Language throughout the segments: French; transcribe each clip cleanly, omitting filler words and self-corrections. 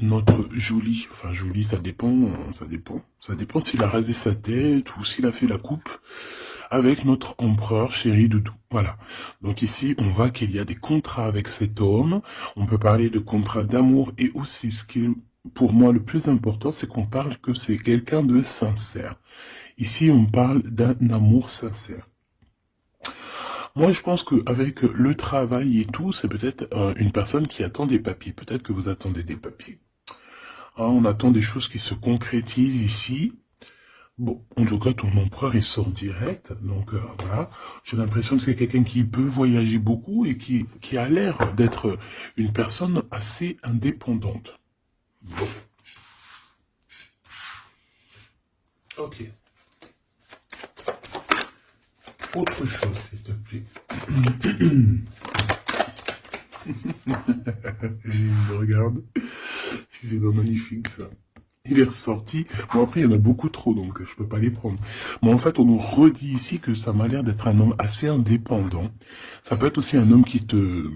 notre jolie, enfin jolie, ça dépend s'il a rasé sa tête ou s'il a fait la coupe avec notre empereur chéri Doudou. Voilà. Donc ici, on voit qu'il y a des contrats avec cet homme. On peut parler de contrats d'amour et aussi ce qui est pour moi le plus important, c'est qu'on parle que c'est quelqu'un de sincère. Ici, on parle d'un amour sincère. Moi, je pense qu'avec le travail et tout, c'est peut-être une personne qui attend des papiers. Peut-être que vous attendez des papiers. Hein, on attend des choses qui se concrétisent ici. Bon, en tout cas, ton empereur, il sort direct. Donc, voilà. J'ai l'impression que c'est quelqu'un qui peut voyager beaucoup et qui a l'air d'être une personne assez indépendante. Bon. Ok. Autre chose, s'il te plaît. Il me regarde. Si c'est pas magnifique, ça. Il est ressorti. Bon, après, il y en a beaucoup trop, donc je peux pas les prendre. Mais en fait, on nous redit ici que ça m'a l'air d'être un homme assez indépendant. Ça peut être aussi un homme qui te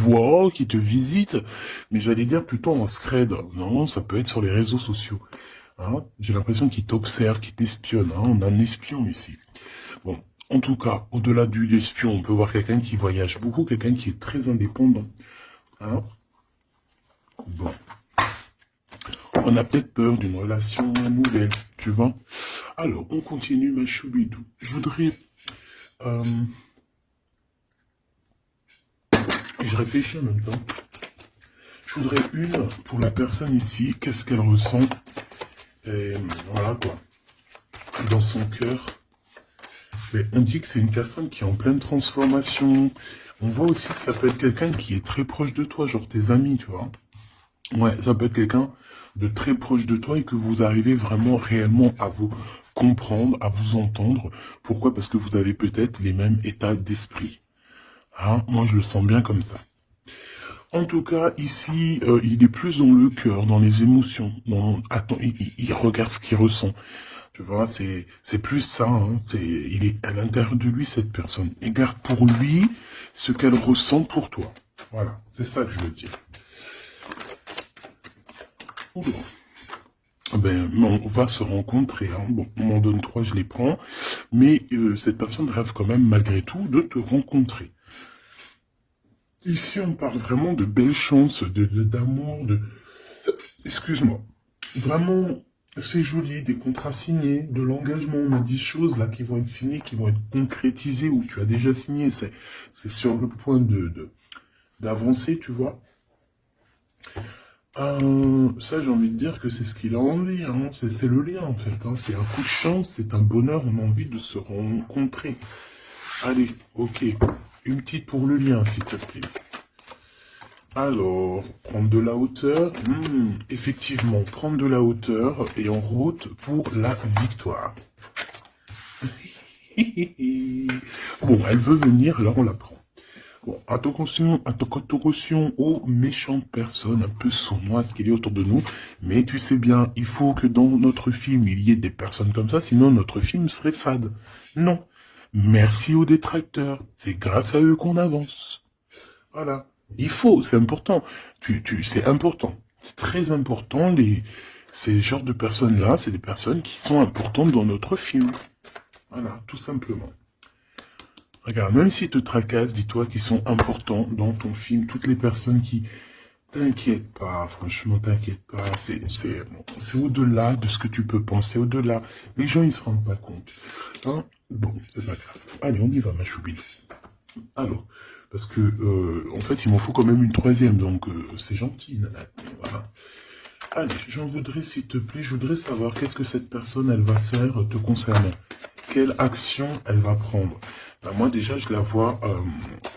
voit, qui te visite, mais j'allais dire plutôt en scred. Non, ça peut être sur les réseaux sociaux. Hein, j'ai l'impression qu'il t'observe, qu'il t'espionne. Hein, on a un espion ici. Bon, en tout cas, au-delà du espion, on peut voir quelqu'un qui voyage beaucoup, quelqu'un qui est très indépendant. Hein, bon. On a peut-être peur d'une relation nouvelle, tu vois. Alors, on continue, ma choubidou. Je voudrais... je réfléchis en même temps. Je voudrais une pour la personne ici. Qu'est-ce qu'elle ressent? Et voilà, quoi. Dans son cœur. Mais on dit que c'est une personne qui est en pleine transformation. On voit aussi que ça peut être quelqu'un qui est très proche de toi, genre tes amis, tu vois. Ouais, ça peut être quelqu'un de très proche de toi et que vous arrivez vraiment réellement à vous comprendre, à vous entendre. Pourquoi? Parce que vous avez peut-être les mêmes états d'esprit. Hein, moi, je le sens bien comme ça. En tout cas, ici, il est plus dans le cœur, dans les émotions. Attends, il regarde ce qu'il ressent. Tu vois, c'est plus ça. Hein, il est à l'intérieur de lui, cette personne. Il garde pour lui ce qu'elle ressent pour toi. Voilà, c'est ça que je veux dire. Oula. Ben, on va se rencontrer. Hein. Bon, on m'en donne 3, je les prends. Mais cette personne rêve quand même, malgré tout, de te rencontrer. Ici, on parle vraiment de belles chances, d'amour, de... Excuse-moi. Vraiment, c'est joli, des contrats signés, de l'engagement. On a 10 choses là qui vont être signées, qui vont être concrétisées, ou tu as déjà signé. C'est sur le point d'avancer, tu vois. Ça, j'ai envie de dire que c'est ce qu'il a envie. Hein. C'est le lien, en fait. Hein. C'est un coup de chance, c'est un bonheur. On a envie de se rencontrer. Allez, ok. Une petite pour le lien, s'il te plaît. Alors, prendre de la hauteur. Effectivement, prendre de la hauteur et en route pour la victoire. Bon, elle veut venir, alors on la prend. Bon, attention aux méchantes personnes un peu sournoises qu'il y a autour de nous. Mais tu sais bien, il faut que dans notre film, il y ait des personnes comme ça, sinon notre film serait fade. Non. Merci aux détracteurs. C'est grâce à eux qu'on avance. Voilà. Il faut, c'est important. C'est important. C'est très important. Ces genres de personnes-là, c'est des personnes qui sont importantes dans notre film. Voilà, tout simplement. Regarde, même s'ils te tracassent, dis-toi qu'ils sont importants dans ton film. Toutes les personnes qui... T'inquiète pas, franchement, t'inquiète pas. C'est au-delà de ce que tu peux penser, au-delà. Les gens, ils se rendent pas compte. Hein? Bon, c'est pas grave. Allez, on y va, ma choubine. Alors, parce que, en fait, il m'en faut quand même une troisième, donc c'est gentil. Voilà. Allez, j'en voudrais, s'il te plaît, je voudrais savoir qu'est-ce que cette personne, elle va faire te concernant. Quelle action elle va prendre. Ben, moi, déjà, je la vois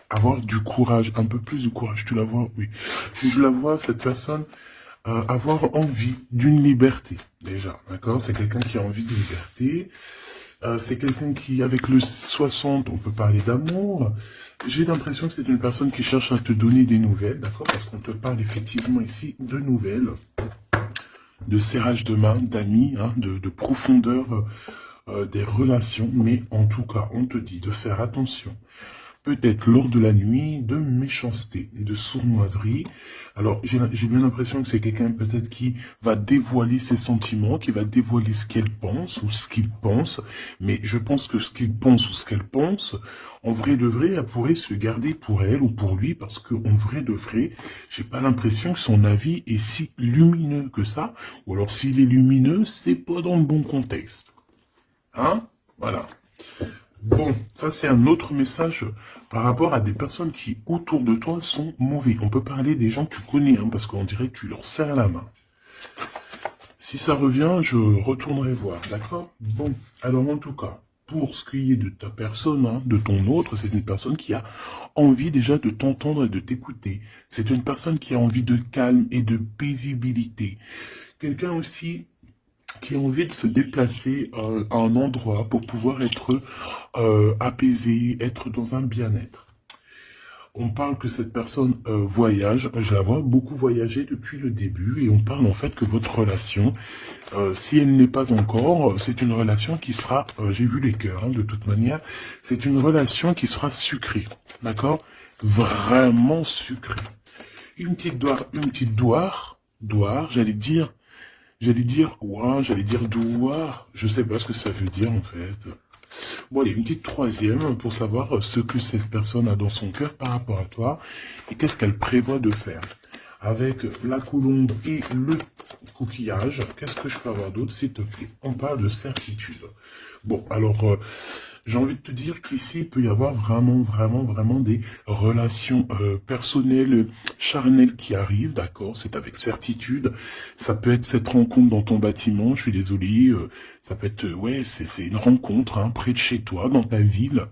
avoir du courage, un peu plus de courage. Tu la vois, oui. Je la vois, cette personne, avoir envie d'une liberté, déjà. D'accord? C'est quelqu'un qui a envie de liberté. C'est quelqu'un qui, avec le 60, on peut parler d'amour. J'ai l'impression que c'est une personne qui cherche à te donner des nouvelles, d'accord? Parce qu'on te parle effectivement ici de nouvelles, de serrage de main, d'amis, hein, de profondeur des relations. Mais en tout cas, on te dit de faire attention. peut-être lors de la nuit, de méchanceté, de sournoiserie. Alors, j'ai bien l'impression que c'est quelqu'un peut-être qui va dévoiler ses sentiments, qui va dévoiler ce qu'elle pense ou ce qu'il pense, mais je pense que ce qu'il pense ou ce qu'elle pense, en vrai de vrai, elle pourrait se garder pour elle ou pour lui, parce que en vrai de vrai, j'ai pas l'impression que son avis est si lumineux que ça, ou alors s'il est lumineux, c'est pas dans le bon contexte. Hein? Voilà. Bon, ça c'est un autre message par rapport à des personnes qui, autour de toi, sont mauvais. On peut parler des gens que tu connais, hein, parce qu'on dirait que tu leur serres la main. Si ça revient, je retournerai voir, d'accord? Bon, alors en tout cas, pour ce qui est de ta personne, hein, de ton autre, c'est une personne qui a envie déjà de t'entendre et de t'écouter. C'est une personne qui a envie de calme et de paisibilité. Quelqu'un aussi qui a envie de se déplacer à un endroit pour pouvoir être apaisé, être dans un bien-être. On parle que cette personne voyage, je la vois beaucoup voyager depuis le début, et on parle en fait que votre relation, si elle n'est pas encore, c'est une relation qui sera, j'ai vu les cœurs, hein, de toute manière, c'est une relation qui sera sucrée, d'accord? Vraiment sucrée. Une petite doire, j'allais dire douar, je sais pas ce que ça veut dire en fait. Bon, allez, une petite troisième pour savoir ce que cette personne a dans son cœur par rapport à toi et qu'est-ce qu'elle prévoit de faire. Avec la colombe et le coquillage, qu'est-ce que je peux avoir d'autre, s'il te plaît? On parle de certitude. Bon, alors, j'ai envie de te dire qu'ici, il peut y avoir vraiment des relations personnelles, charnelles qui arrivent, d'accord? C'est avec certitude. Ça peut être cette rencontre dans ton bâtiment, je suis désolé. Ça peut être, ouais, c'est une rencontre, hein, près de chez toi, dans ta ville.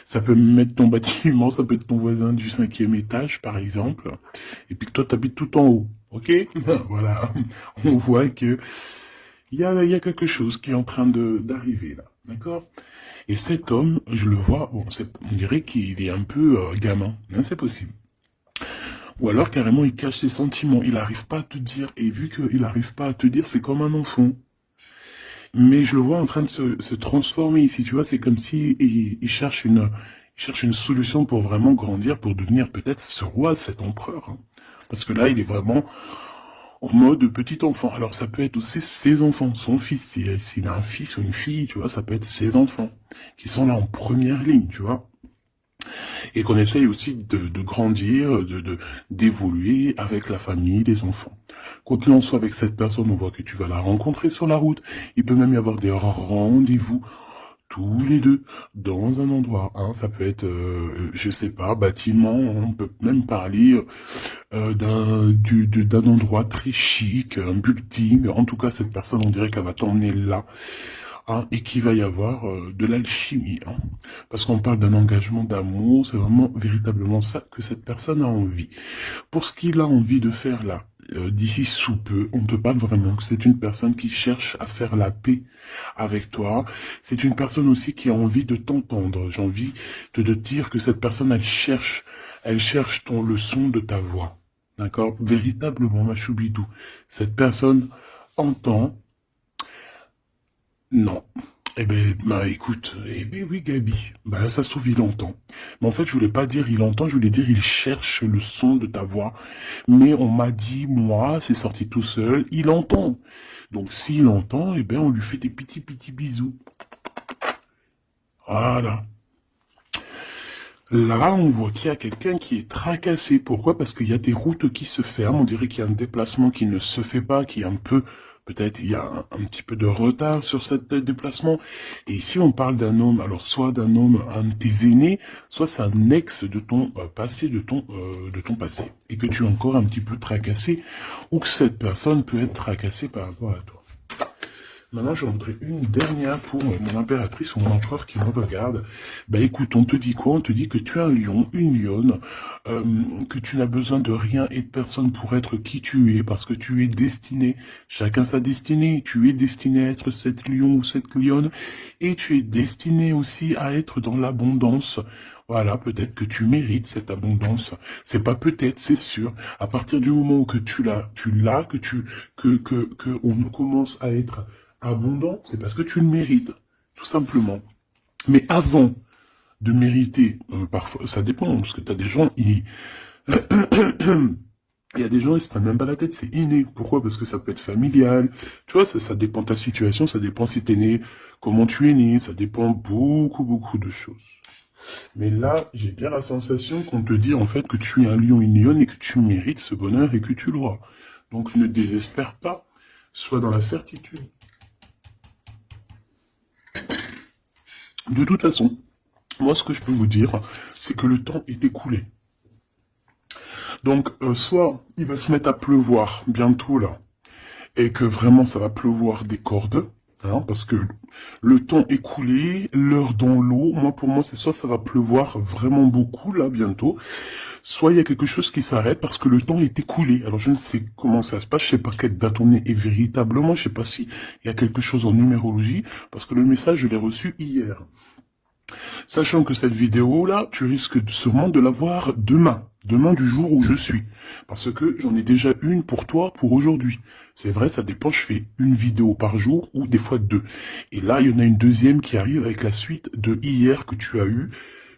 Ça peut même être ton bâtiment, ça peut être ton voisin du 5e étage, par exemple. Et puis que toi, t'habites tout en haut, ok? Voilà. On voit que il y a quelque chose qui est en train d'arriver, là, d'accord? Et cet homme, je le vois, bon, on dirait qu'il est un peu gamin, hein, c'est possible. Ou alors carrément il cache ses sentiments, il n'arrive pas à te dire, et vu qu'il n'arrive pas à te dire, c'est comme un enfant. Mais je le vois en train de se transformer ici, tu vois, c'est comme si il cherche une solution pour vraiment grandir, pour devenir peut-être ce roi, cet empereur. Hein. Parce que là, il est vraiment en mode petit enfant. Alors ça peut être aussi ses enfants, son fils, s'il a un fils ou une fille, tu vois, ça peut être ses enfants, qui sont là en première ligne, tu vois. Et qu'on essaye aussi de grandir, d'évoluer avec la famille, les enfants. Quoi qu'il en soit avec cette personne, on voit que tu vas la rencontrer sur la route. Il peut même y avoir des rendez-vous tous les deux dans un endroit. Hein. Ça peut être, je sais pas, bâtiment. On peut même parler d'un endroit très chic, un building. En tout cas, cette personne, on dirait qu'elle va t'emmener là. Hein, et qu'il va y avoir de l'alchimie. Hein. Parce qu'on parle d'un engagement d'amour, c'est vraiment véritablement ça que cette personne a envie. Pour ce qu'il a envie de faire là, d'ici sous peu, on te parle vraiment que c'est une personne qui cherche à faire la paix avec toi. C'est une personne aussi qui a envie de t'entendre. J'ai envie de te dire que cette personne, elle cherche le son de ta voix. D'accord? Véritablement, ma choubidou. Cette personne entend. Non. Eh ben, bah écoute, eh ben oui Gabi, bah ça se trouve il entend. Mais en fait je voulais pas dire il entend, je voulais dire il cherche le son de ta voix. Mais on m'a dit, moi, c'est sorti tout seul, il entend. Donc s'il entend, eh ben on lui fait des petits bisous. Voilà. Là, on voit qu'il y a quelqu'un qui est tracassé. Pourquoi? Parce qu'il y a des routes qui se ferment. On dirait qu'il y a un déplacement qui ne se fait pas, qui est un peu... Peut-être il y a un petit peu de retard sur cet déplacement. Et ici, on parle d'un homme, alors soit d'un homme, un de tes aînés, soit c'est un ex de ton passé, de ton passé. Et que tu es encore un petit peu tracassé, ou que cette personne peut être tracassée par rapport à toi. Maintenant, j'en voudrais une dernière pour mon impératrice ou mon empereur qui me regarde. Bah écoute, on te dit quoi? On te dit que tu es un lion, une lionne, que tu n'as besoin de rien et de personne pour être qui tu es, parce que tu es destiné, chacun sa destinée, tu es destiné à être cette lion ou cette lionne, et tu es destiné aussi à être dans l'abondance. Voilà, peut-être que tu mérites cette abondance. C'est pas peut-être, c'est sûr. À partir du moment où que tu l'as, que on commence à être abondant, c'est parce que tu le mérites, tout simplement. Mais avant de mériter. Parfois, ça dépend, parce que t'as des gens, il y a des gens, ils se prennent même pas la tête, c'est inné. Pourquoi? Parce que ça peut être familial. Tu vois, ça dépend de ta situation, ça dépend si t'es né, comment tu es né, ça dépend beaucoup de choses. Mais là, j'ai bien la sensation qu'on te dit en fait que tu es un lion, une lionne et que tu mérites ce bonheur et que tu l'auras. Donc ne désespère pas, sois dans la certitude. De toute façon, moi ce que je peux vous dire, c'est que le temps est écoulé. Donc soit il va se mettre à pleuvoir bientôt là, et que vraiment ça va pleuvoir des cordes, hein, parce que le temps écoulé, l'heure dans l'eau, moi pour moi c'est soit ça va pleuvoir vraiment beaucoup là bientôt, soit il y a quelque chose qui s'arrête parce que le temps est écoulé. Alors je ne sais comment ça se passe, je sais pas quelle date on est et véritablement, je sais pas si il y a quelque chose en numérologie, parce que le message je l'ai reçu hier. Sachant que cette vidéo-là, tu risques sûrement de la voir demain du jour où je suis. Parce que j'en ai déjà une pour toi pour aujourd'hui. C'est vrai, ça dépend, je fais une vidéo par jour ou des fois deux. Et là, il y en a une deuxième qui arrive avec la suite de hier que tu as eu.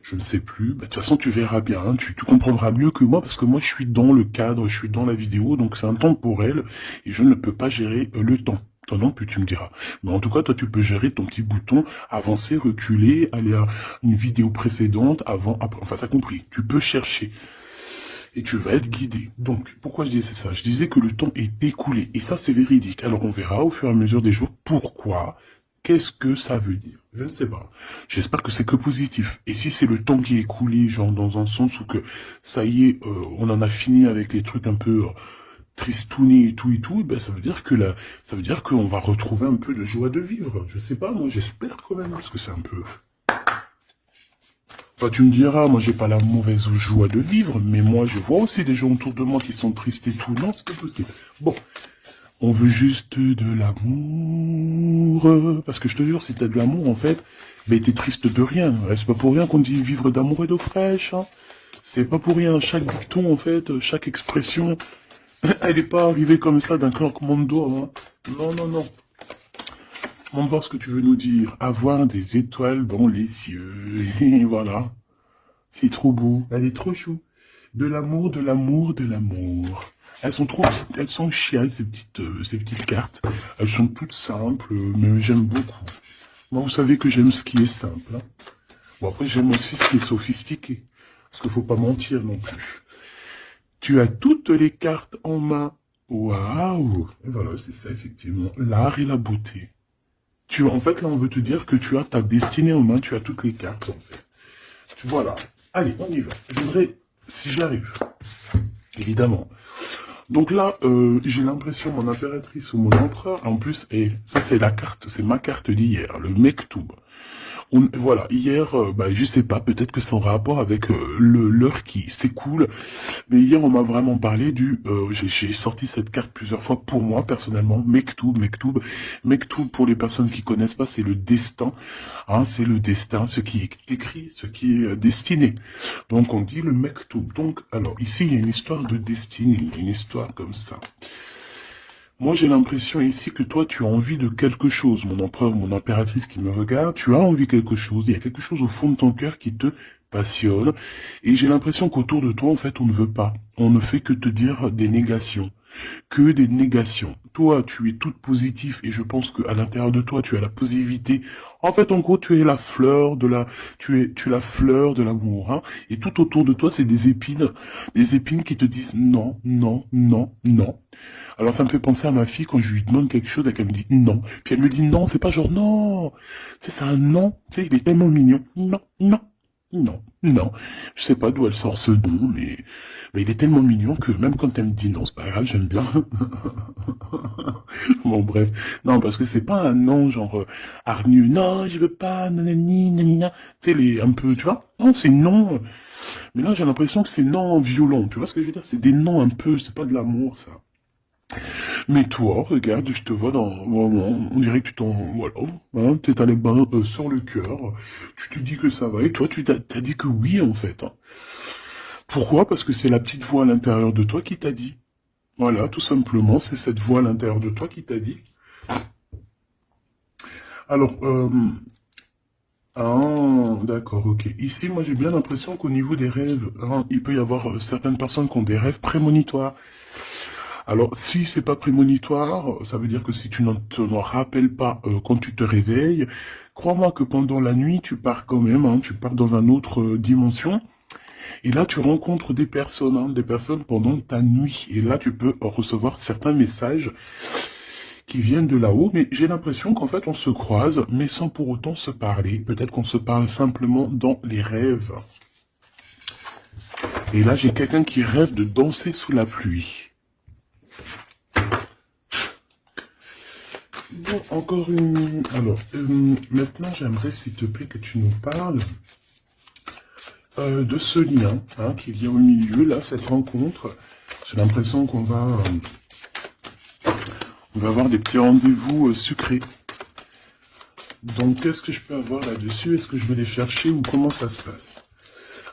Je ne sais plus. Bah, de toute façon, tu verras bien, hein. Tu comprendras mieux que moi parce que moi, je suis dans le cadre, je suis dans la vidéo, donc c'est un temps pour elle et je ne peux pas gérer le temps. Toi non plus, tu me diras. Mais en tout cas, toi, tu peux gérer ton petit bouton, avancer, reculer, aller à une vidéo précédente, avant, après. Enfin, t'as compris. Tu peux chercher. Et tu vas être guidé. Donc, pourquoi je disais ça? Je disais que le temps est écoulé. Et ça, c'est véridique. Alors, on verra au fur et à mesure des jours pourquoi. Qu'est-ce que ça veut dire? Je ne sais pas. J'espère que c'est que positif. Et si c'est le temps qui est écoulé, genre dans un sens où que ça y est, on en a fini avec les trucs un peu tristouné et tout, ben ça veut dire que là, ça veut dire qu'on va retrouver un peu de joie de vivre. Je sais pas, moi j'espère quand même, parce que c'est un peu. Enfin, tu me diras, moi j'ai pas la mauvaise joie de vivre, mais moi je vois aussi des gens autour de moi qui sont tristes et tout. Non, c'est pas possible. Bon, on veut juste de l'amour. Parce que je te jure, si t'as de l'amour, en fait, ben t'es triste de rien. C'est pas pour rien qu'on dit vivre d'amour et d'eau fraîche. Hein. C'est pas pour rien. Chaque dicton, en fait, chaque expression, elle n'est pas arrivée comme ça d'un claquement de doigts. Hein. Non, non, non. On va voir ce que tu veux nous dire. Avoir des étoiles dans les cieux. Et voilà. C'est trop beau. Elle est trop chou. De l'amour, de l'amour, de l'amour. Elles sont trop, elles sont chiales, ces petites cartes. Elles sont toutes simples, mais j'aime beaucoup. Moi, vous savez que j'aime ce qui est simple. Hein. Bon, après, j'aime aussi ce qui est sophistiqué. Parce qu'il faut pas mentir non plus. Tu as toutes les cartes en main. Waouh! Et voilà, c'est ça, effectivement. L'art et la beauté. En fait, là, on veut te dire que tu as ta destinée en main, tu as toutes les cartes, en fait. Voilà. Allez, on y va. Je voudrais, si j'arrive, évidemment. Donc là, j'ai l'impression, mon impératrice ou mon empereur, en plus, et ça, c'est la carte, c'est ma carte d'hier, le Mektoub. Voilà, hier, je sais pas, peut-être que c'est en rapport avec l'heure qui s'écoule, mais hier on m'a vraiment parlé j'ai sorti cette carte plusieurs fois pour moi personnellement, Mektoub pour les personnes qui connaissent pas, c'est le destin, hein, c'est le destin, ce qui est écrit, ce qui est destiné. Donc on dit le Mektoub. Donc alors ici il y a une histoire de destinée, une histoire comme ça. Moi, j'ai l'impression ici que toi, tu as envie de quelque chose, mon empereur, mon impératrice qui me regarde, tu as envie de quelque chose, il y a quelque chose au fond de ton cœur qui te passionne, et j'ai l'impression qu'autour de toi, en fait, on ne veut pas. On ne fait que te dire des négations. Que des négations. Toi, tu es toute positive, et je pense qu'à l'intérieur de toi, tu as la positivité. En fait, en gros, tu es la fleur tu es la fleur de l'amour, hein. Et tout autour de toi, c'est des épines qui te disent non, non, non, non. Alors ça me fait penser à ma fille quand je lui demande quelque chose et qu'elle me dit non. Puis elle me dit non, c'est pas genre non. C'est un non. Tu sais, il est tellement mignon. Non, non, non, non. Je sais pas d'où elle sort ce nom, mais il est tellement mignon que même quand elle me dit non, c'est pas grave, j'aime bien. Bon bref. Non, parce que c'est pas un non genre hargneux. Non, je veux pas, nanani, nanana. Tu sais, un peu, tu vois. Non, c'est non. Mais là, j'ai l'impression que c'est non violent. Tu vois ce que je veux dire? C'est des noms un peu, c'est pas de l'amour, ça. Mais toi, regarde, je te vois dans... On dirait que tu t'en... Voilà, hein, t'es allé ben, sur le cœur, tu te dis que ça va, et toi, tu t'as dit que oui, en fait. Hein. Pourquoi? Parce que c'est la petite voix à l'intérieur de toi qui t'a dit. Voilà, tout simplement, c'est cette voix à l'intérieur de toi qui t'a dit. Alors, Ah, d'accord, ok. Ici, moi, j'ai bien l'impression qu'au niveau des rêves, hein, il peut y avoir certaines personnes qui ont des rêves prémonitoires. Alors, si c'est pas prémonitoire, ça veut dire que si tu ne t'en rappelles pas quand tu te réveilles, crois-moi que pendant la nuit, tu pars quand même, hein, tu pars dans une autre dimension. Et là, tu rencontres des personnes, hein, des personnes pendant ta nuit. Et là, tu peux recevoir certains messages qui viennent de là-haut. Mais j'ai l'impression qu'en fait, on se croise, mais sans pour autant se parler. Peut-être qu'on se parle simplement dans les rêves. Et là, j'ai quelqu'un qui rêve de danser sous la pluie. Bon, encore une... Alors, maintenant, j'aimerais, s'il te plaît, que tu nous parles de ce lien qu'il y a au milieu, là, cette rencontre. J'ai l'impression on va avoir des petits rendez-vous sucrés. Donc, qu'est-ce que je peux avoir là-dessus? Est-ce que je vais les chercher ou comment ça se passe?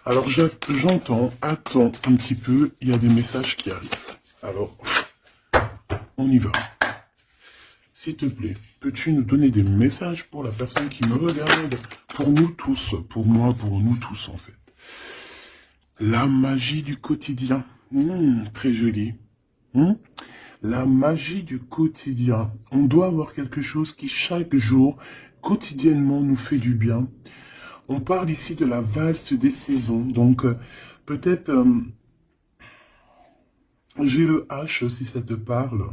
Alors, j'entends, attends un petit peu, il y a des messages qui arrivent. Alors, on y va. S'il te plaît, peux-tu nous donner des messages pour la personne qui me regarde? Pour nous tous, pour moi, pour nous tous en fait. La magie du quotidien. Très joli. La magie du quotidien. On doit avoir quelque chose qui chaque jour, quotidiennement, nous fait du bien. On parle ici de la valse des saisons. Donc, peut-être, j'ai le H si ça te parle.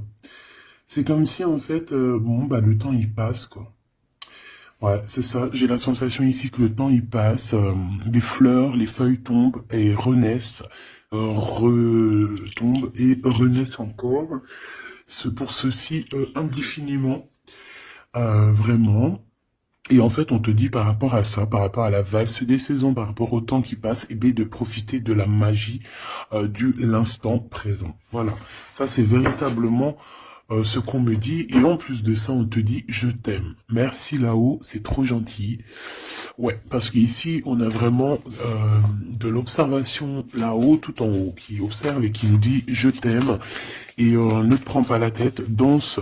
C'est comme si, en fait, le temps, il passe, quoi. Ouais, c'est ça. J'ai la sensation ici que le temps, il passe. Les fleurs, les feuilles tombent et renaissent. Retombent et renaissent encore. Pour ceci, indéfiniment. Vraiment. Et en fait, on te dit par rapport à ça, par rapport à la valse des saisons, par rapport au temps qui passe, et bien de profiter de la magie du l'instant présent. Voilà. Ça, c'est véritablement ce qu'on me dit. Et en plus de ça, on te dit, je t'aime. Merci là-haut, c'est trop gentil. Ouais, parce qu'ici, on a vraiment de l'observation là-haut, tout en haut, qui observe et qui nous dit, je t'aime. Et ne te prends pas la tête, danse,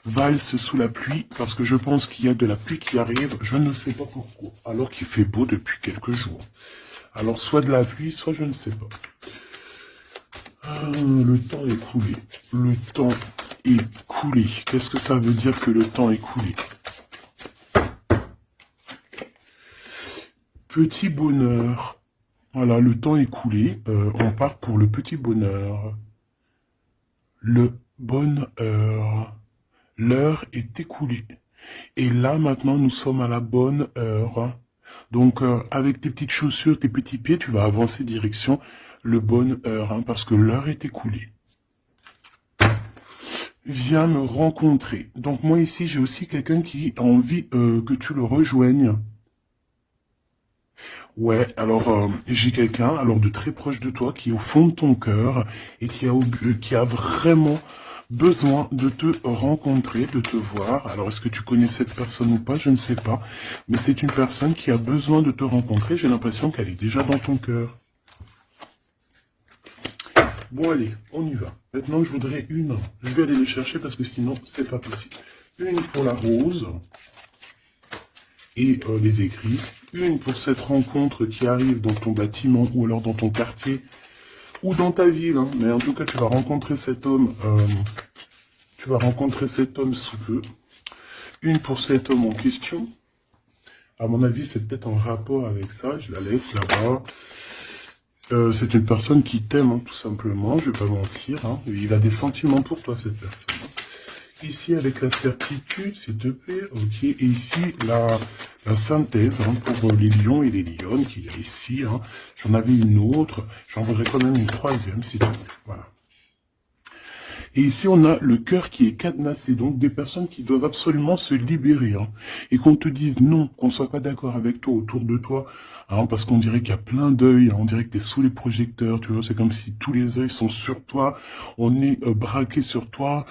valse sous la pluie, parce que je pense qu'il y a de la pluie qui arrive, je ne sais pas pourquoi, alors qu'il fait beau depuis quelques jours. Alors soit de la pluie, soit je ne sais pas. Le temps est coulé. Le temps est coulé. Qu'est-ce que ça veut dire que le temps est coulé? Petit bonheur. Voilà, le temps est coulé. On part pour le petit bonheur. Le bonheur. L'heure est écoulée. Et là, maintenant, nous sommes à la bonne heure. Donc, avec tes petites chaussures, tes petits pieds, tu vas avancer direction le bonne heure, parce que l'heure est écoulée. Viens me rencontrer. Donc, moi, ici, j'ai aussi quelqu'un qui a envie que tu le rejoignes. Ouais, alors, j'ai quelqu'un, alors de très proche de toi, qui est au fond de ton cœur et qui a vraiment besoin de te rencontrer, de te voir. Alors, est-ce que tu connais cette personne ou pas? Je ne sais pas. Mais c'est une personne qui a besoin de te rencontrer. J'ai l'impression qu'elle est déjà dans ton cœur. Bon, allez, on y va. Maintenant, je voudrais une. Je vais aller les chercher parce que sinon, c'est pas possible. Une pour la rose et les écrits. Une pour cette rencontre qui arrive dans ton bâtiment ou alors dans ton quartier ou dans ta ville. Mais en tout cas, tu vas rencontrer cet homme. Tu vas rencontrer cet homme sous peu. Une pour cet homme en question. À mon avis, c'est peut-être en rapport avec ça. Je la laisse là-bas. C'est une personne qui t'aime, tout simplement. Je vais pas mentir. Il a des sentiments pour toi, cette personne. Ici, avec la certitude, s'il te plaît. Ok. Et ici, la synthèse pour les lions et les lionnes qu'il y a ici. J'en avais une autre. J'en voudrais quand même une troisième, s'il te plaît. Voilà. Et ici, on a le cœur qui est cadenassé, donc des personnes qui doivent absolument se libérer. Et qu'on te dise non, qu'on soit pas d'accord avec toi, autour de toi, parce qu'on dirait qu'il y a plein d'œils, on dirait que tu es sous les projecteurs, tu vois, c'est comme si tous les œils sont sur toi, on est braqué sur toi,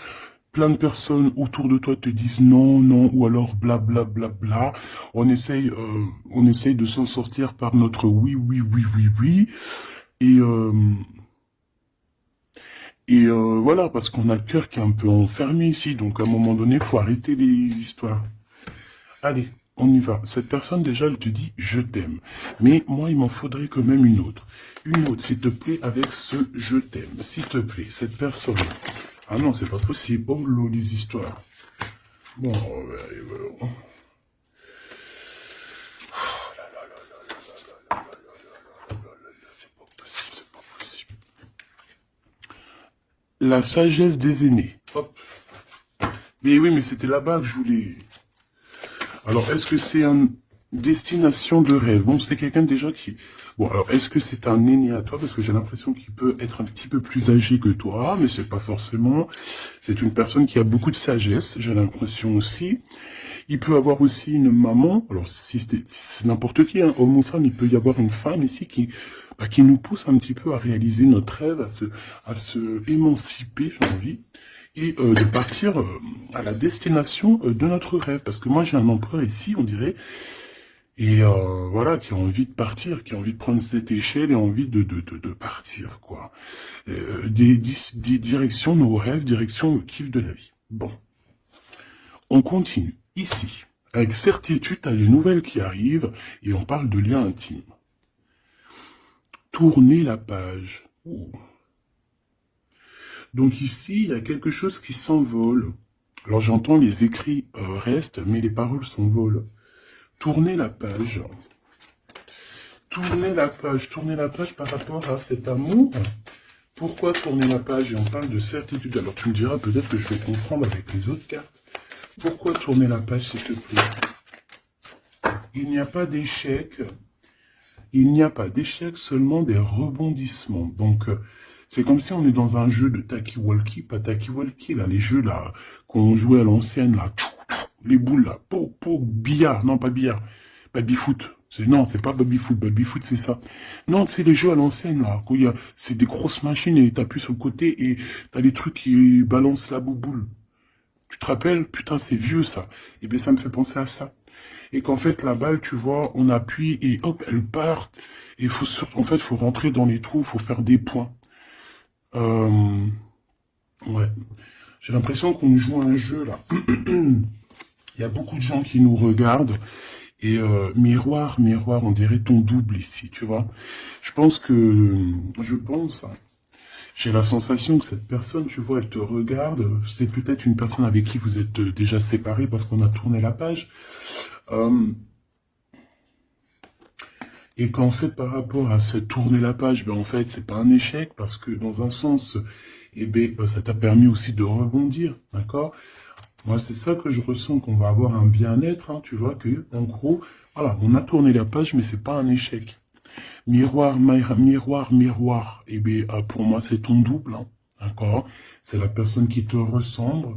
plein de personnes autour de toi te disent non, non, ou alors bla bla bla bla. On essaye de s'en sortir par notre oui, oui, oui, oui, oui. Et... voilà, parce qu'on a le cœur qui est un peu enfermé ici, donc à un moment donné, il faut arrêter les histoires. Allez, on y va. Cette personne, déjà, elle te dit « je t'aime ». Mais moi, il m'en faudrait quand même une autre. Une autre, s'il te plaît, avec ce « je t'aime ». S'il te plaît, cette personne. Ah non, c'est pas possible. Oh, là, les histoires. Bon, c'est pas possible, c'est pas possible. La sagesse des aînés. Hop. Mais oui, mais c'était là-bas que je voulais... Alors, est-ce que c'est une destination de rêve? Bon, c'est quelqu'un déjà qui... Bon, alors, est-ce que c'est un aîné à toi? Parce que j'ai l'impression qu'il peut être un petit peu plus âgé que toi, mais c'est pas forcément. C'est une personne qui a beaucoup de sagesse, j'ai l'impression aussi. Il peut avoir aussi une maman. Alors, si c'est n'importe qui, hein, homme ou femme, il peut y avoir une femme ici qui nous pousse un petit peu à réaliser notre rêve, à se émanciper, j'ai envie, et de partir à la destination de notre rêve. Parce que moi, j'ai un empereur ici, on dirait, et voilà, qui a envie de partir, qui a envie de prendre cette échelle et envie de partir, quoi. Des directions, nos rêves, direction le kiff de la vie. Bon, on continue. Ici, avec certitude, tu as des nouvelles qui arrivent, et on parle de liens intimes. Tourner la page. Ouh. Donc ici, il y a quelque chose qui s'envole. Alors j'entends les écrits restent, mais les paroles s'envolent. Tourner la page. Tourner la page par rapport à cet amour. Pourquoi tourner la page? Et on parle de certitude. Alors tu me diras peut-être que je vais comprendre avec les autres cartes. Pourquoi tourner la page, s'il te plaît? Il n'y a pas d'échec. Il n'y a pas d'échec, seulement des rebondissements. Donc, c'est comme si on est dans un jeu de Taki-Walkie, pas Taki-Walkie, là, les jeux là qu'on jouait à l'ancienne, là, les boules là, billard, non pas billard, baby-foot. Non, c'est pas baby-foot, baby-foot c'est ça. Non, c'est les jeux à l'ancienne là, c'est des grosses machines et t'appuies sur le côté et t'as des trucs qui balancent la bouboule. Tu te rappelles? Putain, c'est vieux ça. Et bien ça me fait penser à ça. Et qu'en fait, la balle, tu vois, on appuie et hop, elle part. Et en fait, faut rentrer dans les trous, faut faire des points. Ouais. J'ai l'impression qu'on joue à un jeu, là. Il y a beaucoup de gens qui nous regardent. Et miroir, on dirait ton double ici, tu vois. J'ai la sensation que cette personne, tu vois, elle te regarde. C'est peut-être une personne avec qui vous êtes déjà séparés parce qu'on a tourné la page. Et qu'en fait, par rapport à cette tourner la page, ben en fait, c'est pas un échec parce que dans un sens, eh ben, ça t'a permis aussi de rebondir, d'accord? Moi, c'est ça que je ressens, qu'on va avoir un bien-être, hein, tu vois, que, en gros, voilà, on a tourné la page, mais c'est pas un échec. Miroir, miroir, eh bien, pour moi, c'est ton double, hein, d'accord? C'est la personne qui te ressemble,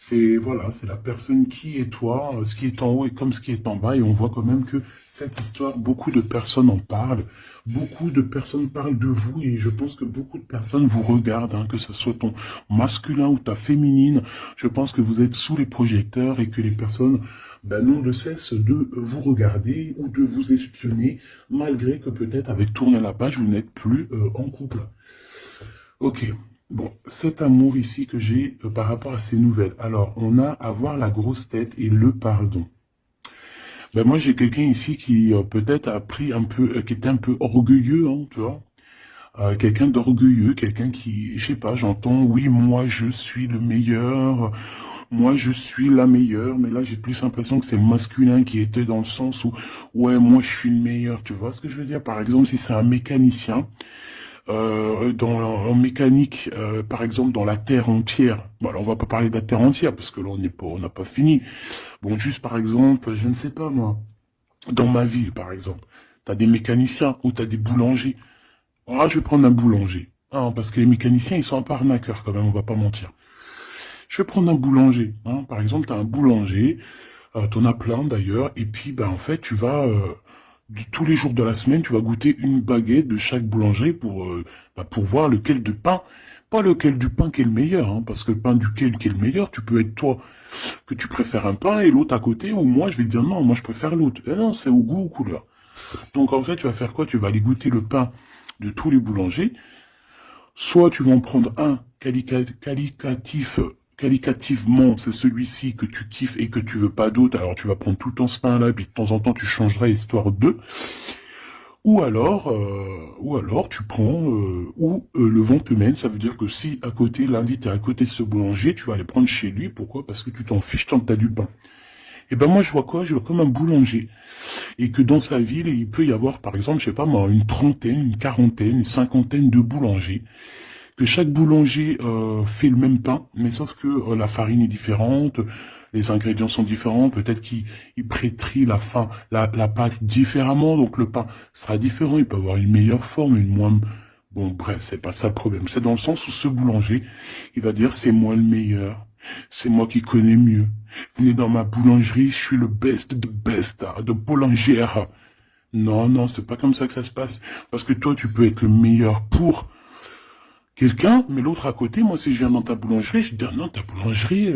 c'est, voilà, c'est la personne qui est toi, ce qui est en haut et comme ce qui est en bas, et on voit quand même que cette histoire, beaucoup de personnes en parlent, beaucoup de personnes parlent de vous, et je pense que beaucoup de personnes vous regardent, hein, que ce soit ton masculin ou ta féminine, je pense que vous êtes sous les projecteurs, et que les personnes, ben, n'ont de cesse de vous regarder, ou de vous espionner, malgré que peut-être avec tourner la page, vous n'êtes plus en couple. Ok. Bon, cet amour ici que j'ai par rapport à ces nouvelles. Alors, on a avoir la grosse tête et le pardon. Ben moi, j'ai quelqu'un ici qui peut-être a pris un peu, qui était un peu orgueilleux, hein, tu vois. Quelqu'un d'orgueilleux, quelqu'un qui, je sais pas, j'entends, oui, moi, je suis le meilleur, moi, je suis la meilleure, mais là, j'ai plus l'impression que c'est le masculin qui était dans le sens où, ouais, moi, je suis le meilleur, tu vois ce que je veux dire? Par exemple, si c'est un mécanicien, en mécanique, par exemple, dans la Terre entière. Bon, alors on va pas parler de la Terre entière, parce que là, on n'a pas fini. Bon, juste par exemple, je ne sais pas, moi, dans ma ville, par exemple, t'as des mécaniciens ou t'as des boulangers. Ah, je vais prendre un boulanger. Ah, parce que les mécaniciens, ils sont un peu arnaqueurs, quand même, on va pas mentir. Je vais prendre un boulanger. Hein. Par exemple, t'as un boulanger, t'en as plein d'ailleurs, et puis, ben, en fait, tu vas... tous les jours de la semaine, tu vas goûter une baguette de chaque boulangerie pour voir lequel de pain, pas lequel du pain qui est le meilleur, hein, parce que le pain duquel qui est le meilleur, tu peux être toi, que tu préfères un pain et l'autre à côté, ou moi je vais te dire non, moi je préfère l'autre. Et non, c'est au goût, aux couleurs. Donc en fait, tu vas faire quoi? Tu vas aller goûter le pain de tous les boulangers, soit tu vas en prendre un qualitatif qualitativement, c'est celui-ci que tu kiffes et que tu veux pas d'autre, alors tu vas prendre tout le temps ce pain-là, puis de temps en temps tu changerais histoire de, ou alors tu prends le vent te mène, ça veut dire que si à côté, lundi t'es à côté de ce boulanger, tu vas aller prendre chez lui, pourquoi? Parce que tu t'en fiches tant que t'as du pain. Et ben moi je vois quoi? Je vois comme un boulanger. Et que dans sa ville, il peut y avoir par exemple, je sais pas moi, une trentaine, une quarantaine, une cinquantaine de boulangers. Que chaque boulanger fait le même pain, mais sauf que la farine est différente, les ingrédients sont différents, peut-être qu'il pétrit la pâte différemment, donc le pain sera différent, il peut avoir une meilleure forme, une moins... Bon, bref, c'est pas ça le problème. C'est dans le sens où ce boulanger, il va dire c'est moi le meilleur, c'est moi qui connais mieux. Venez dans ma boulangerie, je suis le best de best, de boulangère. Non, non, c'est pas comme ça que ça se passe. Parce que toi, tu peux être le meilleur pour quelqu'un, mais l'autre à côté, moi, si je viens dans ta boulangerie, je vais dire, non, ta boulangerie,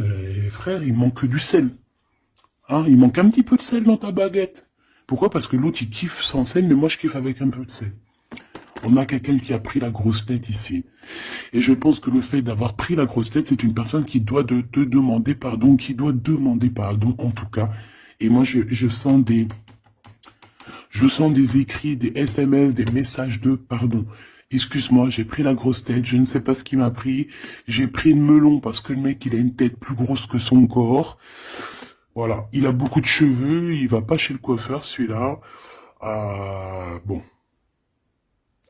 frère, il manque du sel. Hein, il manque un petit peu de sel dans ta baguette. Pourquoi? Parce que l'autre, il kiffe sans sel, mais moi, je kiffe avec un peu de sel. On a quelqu'un qui a pris la grosse tête ici. Et je pense que le fait d'avoir pris la grosse tête, c'est une personne qui doit te demander pardon, qui doit demander pardon, en tout cas. Et moi, je sens des écrits, des SMS, des messages de pardon. Excuse-moi, j'ai pris la grosse tête, je ne sais pas ce qui m'a pris. J'ai pris le melon parce que le mec, il a une tête plus grosse que son corps. Voilà, il a beaucoup de cheveux, il va pas chez le coiffeur, celui-là. Bon,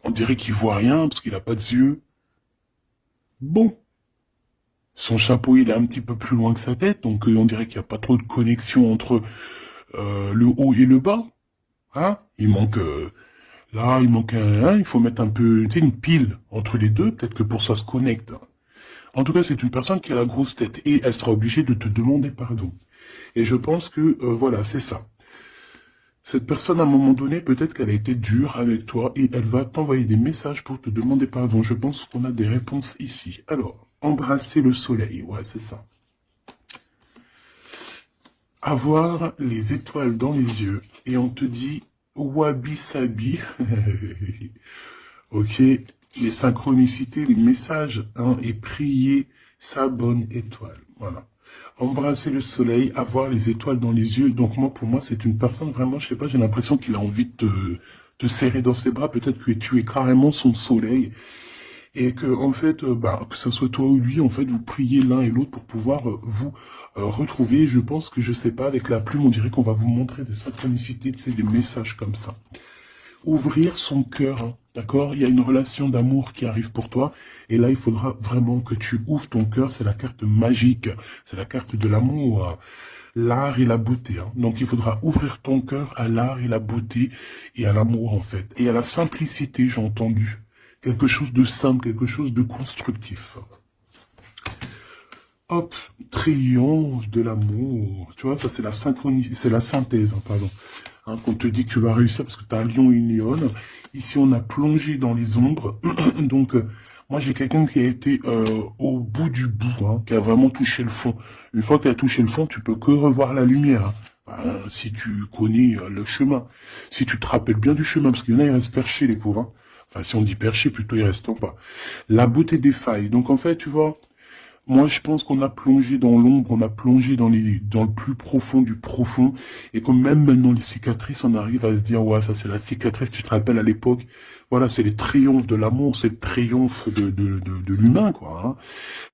on dirait qu'il voit rien parce qu'il a pas de yeux. Bon, son chapeau, il est un petit peu plus loin que sa tête, donc on dirait qu'il n'y a pas trop de connexion entre le haut et le bas. Hein? Il manque... Là, il manque il faut mettre un peu, tu sais, une pile entre les deux, peut-être que pour ça se connecte. En tout cas, c'est une personne qui a la grosse tête et elle sera obligée de te demander pardon. Et je pense que, voilà, c'est ça. Cette personne, à un moment donné, peut-être qu'elle a été dure avec toi et elle va t'envoyer des messages pour te demander pardon. Je pense qu'on a des réponses ici. Alors, embrasser le soleil, ouais, c'est ça. Avoir les étoiles dans les yeux et on te dit Wabi Sabi, ok, les synchronicités, les messages, hein, et prier sa bonne étoile, voilà. Embrasser le soleil, avoir les étoiles dans les yeux, donc moi, pour moi, c'est une personne vraiment, je sais pas, j'ai l'impression qu'il a envie de te serrer dans ses bras, peut-être que tu es carrément son soleil, et que, en fait, que ce soit toi ou lui, en fait, vous priez l'un et l'autre pour pouvoir vous retrouver. Je pense que, je sais pas, avec la plume, on dirait qu'on va vous montrer des synchronicités, tu sais, des messages comme ça. Ouvrir son cœur, hein, d'accord? Il y a une relation d'amour qui arrive pour toi, et là, il faudra vraiment que tu ouvres ton cœur, c'est la carte magique, c'est la carte de l'amour, l'art et la beauté, hein. Donc, il faudra ouvrir ton cœur à l'art et la beauté, et à l'amour, en fait, et à la simplicité, j'ai entendu. Quelque chose de simple, quelque chose de constructif. Hop, triomphe de l'amour. Tu vois, ça c'est la synchronie, c'est la synthèse, hein, pardon. Hein, qu'on te dit que tu vas réussir parce que tu as un lion et une lionne. Ici, on a plongé dans les ombres. Donc, moi, j'ai quelqu'un qui a été au bout du bout, hein, qui a vraiment touché le fond. Une fois que tu as touché le fond, tu peux que revoir la lumière. Hein. Si tu connais le chemin. Si tu te rappelles bien du chemin, parce qu'il y en a, ils restent perchés, les pauvres. Hein. Enfin, si on dit perché, plutôt ils restent en bas. La beauté des failles. Donc, en fait, tu vois, moi, je pense qu'on a plongé dans l'ombre, on a plongé dans le plus profond du profond. Et comme même maintenant, les cicatrices, on arrive à se dire, ouais, ça, c'est la cicatrice, tu te rappelles à l'époque. Voilà, c'est les triomphes de l'amour, c'est le triomphe de l'humain, quoi. Hein.